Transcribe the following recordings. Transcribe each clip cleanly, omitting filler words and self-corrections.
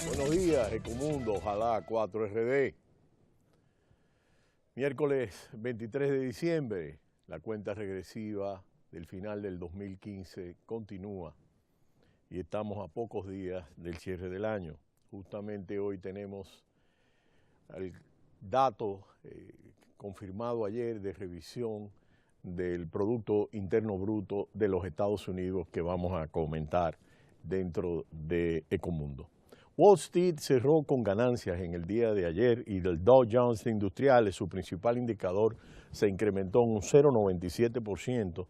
Buenos días, Ecomundo, ojalá 4RD. Miércoles 23 de diciembre, la cuenta regresiva del final del 2015 continúa y estamos a pocos días del cierre del año. Justamente hoy tenemos el dato confirmado ayer de revisión del Producto Interno Bruto de los Estados Unidos que vamos a comentar dentro de Ecomundo. Wall Street cerró con ganancias en el día de ayer y el Dow Jones de Industriales, su principal indicador, se incrementó en un 0,97%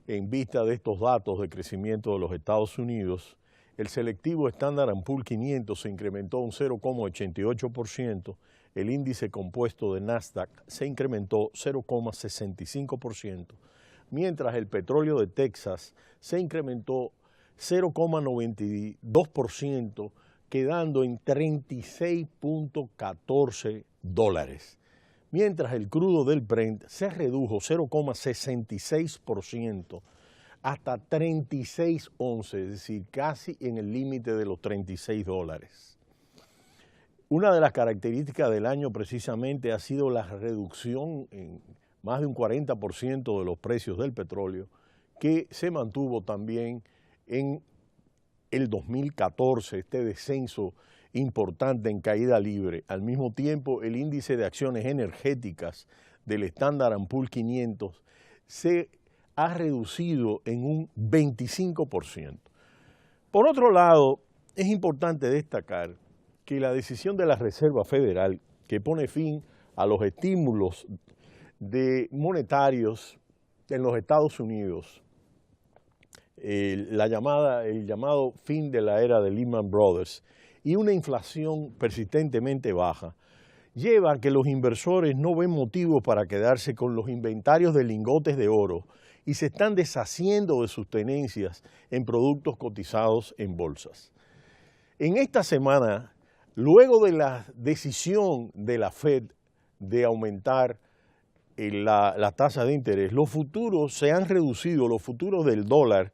en vista de estos datos de crecimiento de los Estados Unidos. El selectivo Standard & Poor's 500 se incrementó un 0,88%, el índice compuesto de Nasdaq se incrementó 0,65%, mientras el petróleo de Texas se incrementó 0,92%, quedando en $36.14, mientras el crudo del Brent se redujo 0,66% hasta $36.11, es decir, casi en el límite de los $36. Una de las características del año precisamente ha sido la reducción en más de un 40% de los precios del petróleo, que se mantuvo también en el 2014, este descenso importante en caída libre. Al mismo tiempo, el índice de acciones energéticas del Standard & Poor's 500 se ha reducido en un 25%. Por otro lado, es importante destacar que la decisión de la Reserva Federal, que pone fin a los estímulos monetarios en los Estados Unidos, el llamado fin de la era de Lehman Brothers y una inflación persistentemente baja, lleva a que los inversores no ven motivos para quedarse con los inventarios de lingotes de oro y se están deshaciendo de sus tenencias en productos cotizados en bolsas. En esta semana, luego de la decisión de la Fed de aumentar la tasa de interés, los futuros se han reducido, los futuros del dólar,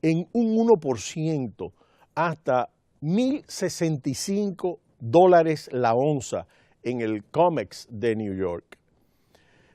en un 1% hasta $1,065 la onza en el COMEX de New York.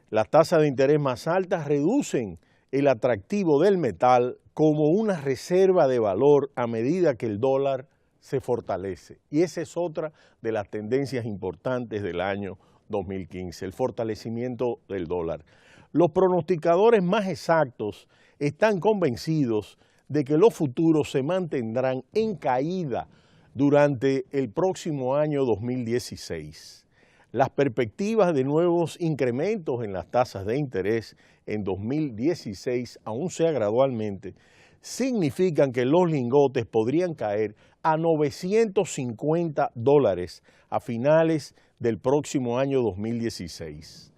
Las tasas de interés más altas reducen el atractivo del metal como una reserva de valor a medida que el dólar se fortalece. Y esa es otra de las tendencias importantes del año 2015, el fortalecimiento del dólar. Los pronosticadores más exactos están convencidos de que los futuros se mantendrán en caída durante el próximo año 2016. Las perspectivas de nuevos incrementos en las tasas de interés en 2016, aún sea gradualmente, significan que los lingotes podrían caer a $950 a finales del próximo año 2016.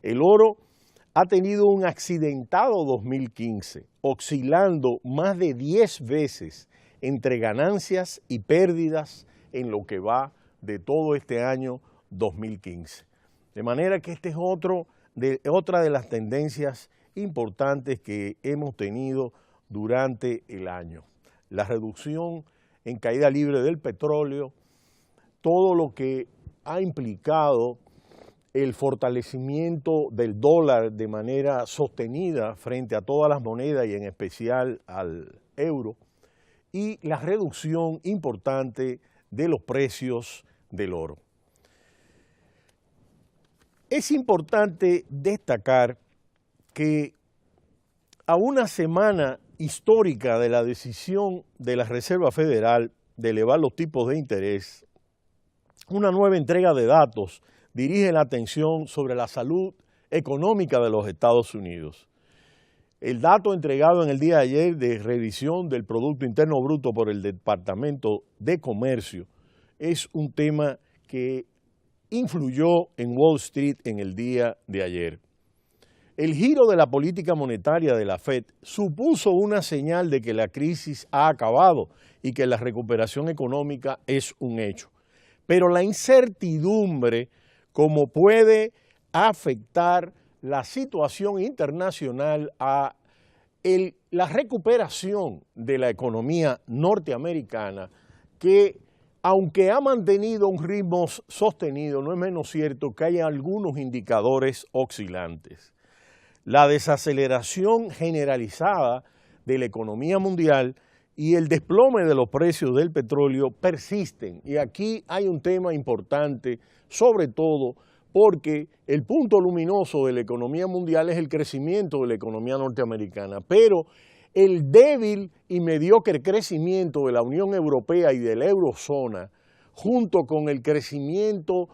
El oro ha tenido un accidentado 2015, oscilando más de 10 veces entre ganancias y pérdidas en lo que va de todo este año 2015. De manera que este es otra de las tendencias importantes que hemos tenido durante el año. La reducción en caída libre del petróleo, todo lo que ha implicado el fortalecimiento del dólar de manera sostenida frente a todas las monedas y en especial al euro, y la reducción importante de los precios del oro. Es importante destacar que a una semana histórica de la decisión de la Reserva Federal de elevar los tipos de interés, una nueva entrega de datos dirige la atención sobre la salud económica de los Estados Unidos. El dato entregado en el día de ayer de revisión del Producto Interno Bruto por el Departamento de Comercio es un tema que influyó en Wall Street en el día de ayer. el giro de la política monetaria de la Fed supuso una señal de que la crisis ha acabado y que la recuperación económica es un hecho. Pero la incertidumbre, como puede afectar la situación internacional a la recuperación de la economía norteamericana, que aunque ha mantenido un ritmo sostenido, no es menos cierto que hay algunos indicadores oscilantes. La desaceleración generalizada de la economía mundial y el desplome de los precios del petróleo persisten. Y aquí hay un tema importante, sobre todo porque el punto luminoso de la economía mundial es el crecimiento de la economía norteamericana, pero el débil y mediocre crecimiento de la Unión Europea y de la eurozona, junto con el crecimiento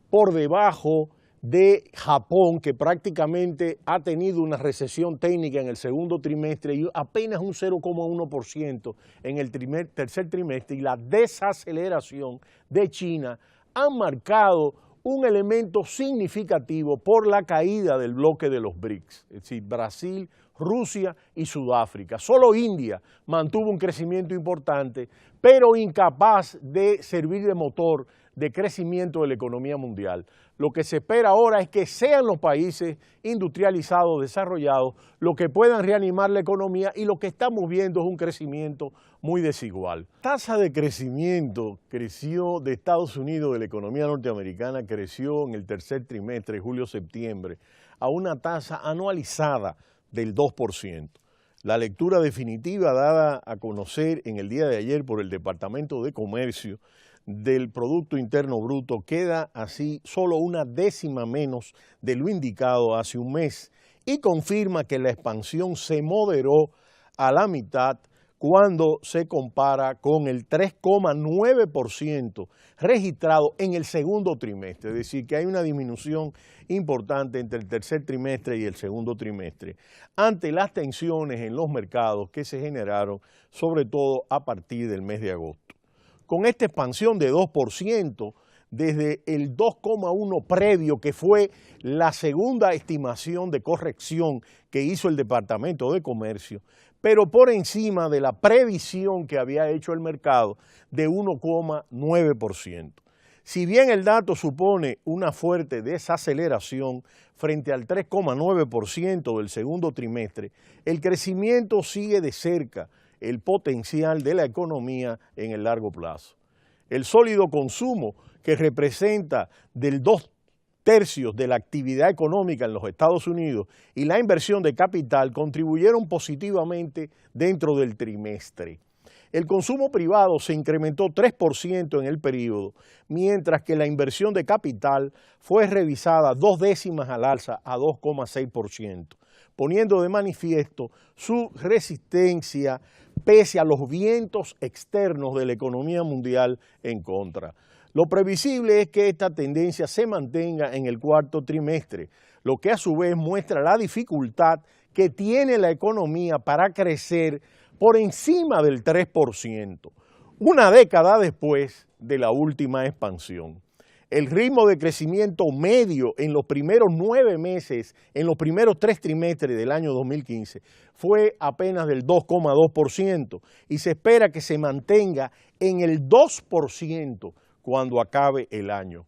por debajo de Japón, que prácticamente ha tenido una recesión técnica en el segundo trimestre y apenas un 0,1% en el tercer trimestre, y la desaceleración de China han marcado un elemento significativo por la caída del bloque de los BRICS, es decir, Brasil, Rusia y Sudáfrica. Solo India mantuvo un crecimiento importante, pero incapaz de servir de motor de crecimiento de la economía mundial. Lo que se espera ahora es que sean los países industrializados, desarrollados, los que puedan reanimar la economía, y lo que estamos viendo es un crecimiento muy desigual. La tasa de crecimiento creció de Estados Unidos, de la economía norteamericana, creció en el tercer trimestre, julio-septiembre, a una tasa anualizada del 2%. La lectura definitiva dada a conocer en el día de ayer por el Departamento de Comercio del Producto Interno Bruto queda así solo una décima menos de lo indicado hace un mes y confirma que la expansión se moderó a la mitad cuando se compara con el 3,9% registrado en el segundo trimestre, es decir, que hay una disminución importante entre el tercer trimestre y el segundo trimestre, ante las tensiones en los mercados que se generaron, sobre todo a partir del mes de agosto. Con esta expansión de 2%, desde el 2,1 previo, que fue la segunda estimación de corrección que hizo el Departamento de Comercio, pero por encima de la previsión que había hecho el mercado de 1,9%. Si bien el dato supone una fuerte desaceleración frente al 3,9% del segundo trimestre, el crecimiento sigue de cerca el potencial de la economía en el largo plazo. El sólido consumo, que representa del 2/3 de la actividad económica en los Estados Unidos, y la inversión de capital contribuyeron positivamente dentro del trimestre. El consumo privado se incrementó 3% en el periodo, mientras que la inversión de capital fue revisada 2 décimas al alza a 2,6%, poniendo de manifiesto su resistencia pese a los vientos externos de la economía mundial en contra. Lo previsible es que esta tendencia se mantenga en el cuarto trimestre, lo que a su vez muestra la dificultad que tiene la economía para crecer por encima del 3%, una década después de la última expansión. El ritmo de crecimiento medio en los primeros 9 meses, en los primeros 3 trimestres del año 2015, fue apenas del 2,2% y se espera que se mantenga en el 2% cuando acabe el año.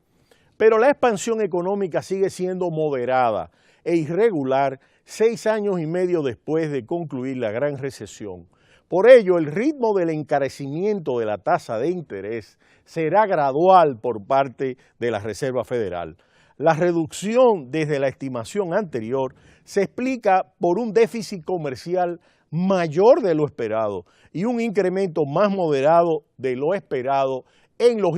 Pero la expansión económica sigue siendo moderada e irregular 6 años y medio después de concluir la gran recesión. Por ello, el ritmo del encarecimiento de la tasa de interés será gradual por parte de la Reserva Federal. La reducción desde la estimación anterior se explica por un déficit comercial mayor de lo esperado y un incremento más moderado de lo esperado en los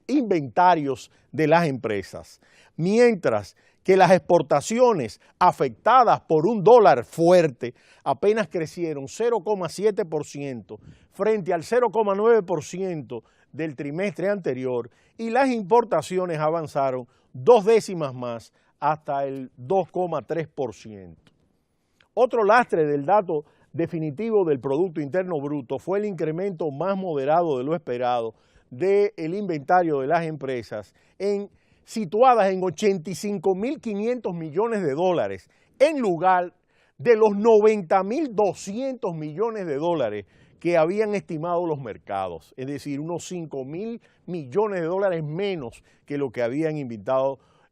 inventarios de las empresas, mientras que las exportaciones afectadas por un dólar fuerte apenas crecieron 0,7% frente al 0,9% del trimestre anterior, y las importaciones avanzaron 2 décimas más hasta el 2,3%. Otro lastre del dato definitivo del Producto Interno Bruto fue el incremento más moderado de lo esperado del inventario de las empresas situadas en $85.500 millones, en lugar de los 90.200 millones de dólares que habían estimado los mercados, es decir, unos 5.000 millones de dólares menos que lo que habían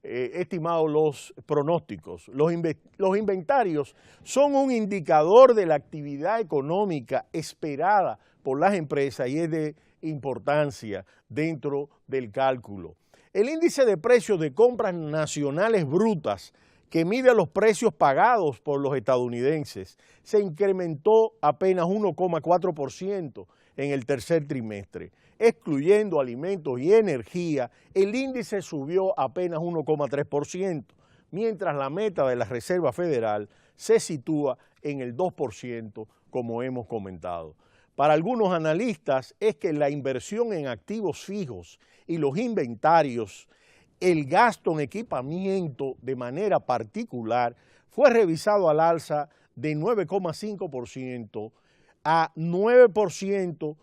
estimado los pronósticos. Los inventarios son un indicador de la actividad económica esperada por las empresas y es de importancia dentro del cálculo. El índice de precios de compras nacionales brutas, que mide los precios pagados por los estadounidenses, se incrementó apenas 1,4% en el tercer trimestre. Excluyendo alimentos y energía, el índice subió apenas 1,3%, mientras la meta de la Reserva Federal se sitúa en el 2%, como hemos comentado. Para algunos analistas es que la inversión en activos fijos y los inventarios, el gasto en equipamiento de manera particular, fue revisado al alza de 9,5% a 9%,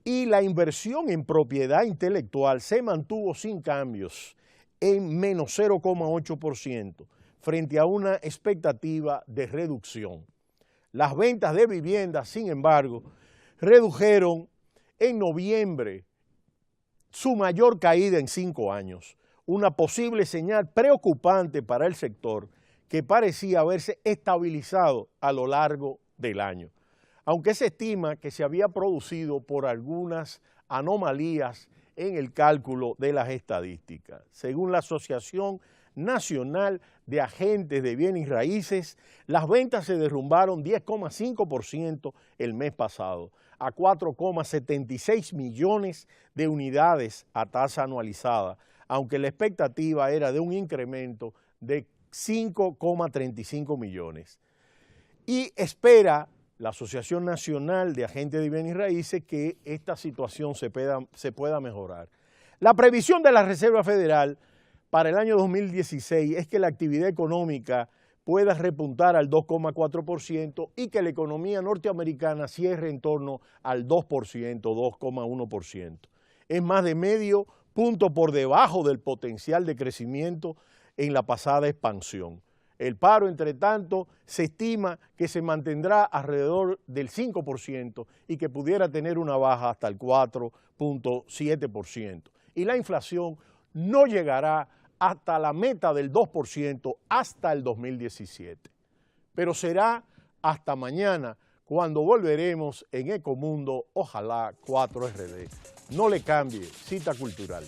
y la inversión en propiedad intelectual se mantuvo sin cambios en menos 0,8% frente a una expectativa de reducción. Las ventas de viviendas, sin embargo, redujeron en noviembre su mayor caída en 5 años, una posible señal preocupante para el sector que parecía haberse estabilizado a lo largo del año, aunque se estima que se había producido por algunas anomalías en el cálculo de las estadísticas. Según la Asociación Nacional de Agentes de Bienes y Raíces, las ventas se derrumbaron 10,5% el mes pasado, a 4,76 millones de unidades a tasa anualizada, aunque la expectativa era de un incremento de 5,35 millones. Y espera la Asociación Nacional de Agentes de Bienes y Raíces que esta situación se pueda mejorar. La previsión de la Reserva Federal para el año 2016 es que la actividad económica pueda repuntar al 2,4% y que la economía norteamericana cierre en torno al 2%, 2,1%. Es más de medio punto por debajo del potencial de crecimiento en la pasada expansión. El paro, entre tanto, se estima que se mantendrá alrededor del 5% y que pudiera tener una baja hasta el 4,7%. Y la inflación no llegará hasta la meta del 2% hasta el 2017. Pero será hasta mañana cuando volveremos en Ecomundo, ojalá 4RD. No le cambie, cita cultural.